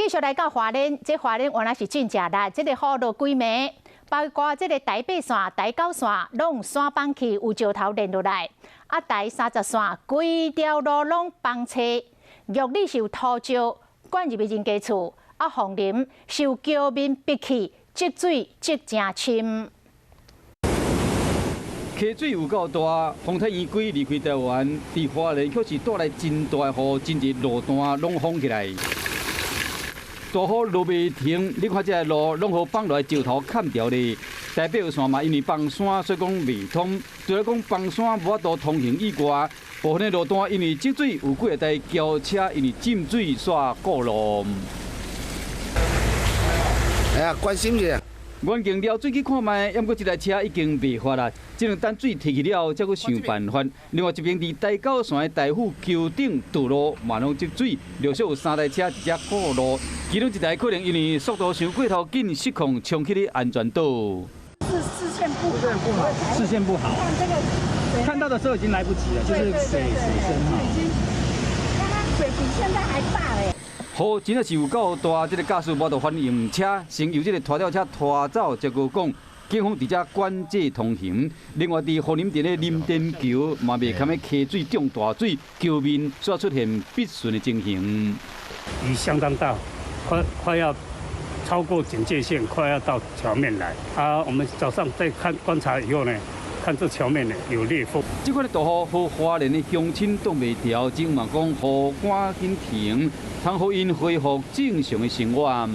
继续来到花莲，这花莲原来是真正热，这个雨落几暝，包括这个台北线、台九线拢山崩去，有石头连落来。啊，台30线规条路拢崩车，玉里受土石灌入人家厝，啊，凤林受桥面逼起，积水积真深。溪水有够大，风太圆规离开台湾，伫花莲却是带来真大雨，真侪路段拢封起来。大雨落袂停，你看这个路拢互放落来石头砍掉咧。台北线嘛，因为崩山，所以讲未通。除了讲崩山无法度通行以外，部分的路段因为积水，有几台轿车因为浸水煞过路。哎呀，关心一下。远景了水去看卖，不过这台车已经未发啦，只能等水退去了，才去想办法。另外一边伫台九线的台府桥顶道路嘛拢积水，陆续有3台车直接过路，其中一台可能因为速度伤过头紧，失控冲去了安全岛。视线不好，视线不好。看到的时候已经来不及了，就是水深哈。刚刚水比现在还大嘞。雨真的是有够大，这个驾驶无法反应车，先由这个拖吊车拖走，结果讲警方伫遮管制通行。另外，伫虎林镇的林甸桥嘛未堪的溪水涨大水，桥面煞出现必顺的情形。雨相当大，快要超过警戒线，快要到桥面来。啊，我们早上在观察以后呢，看这桥面呢有裂缝。这款的大雨，和花莲的乡亲挡袂调，只嘛讲雨赶紧停，通互因恢复正常的生活。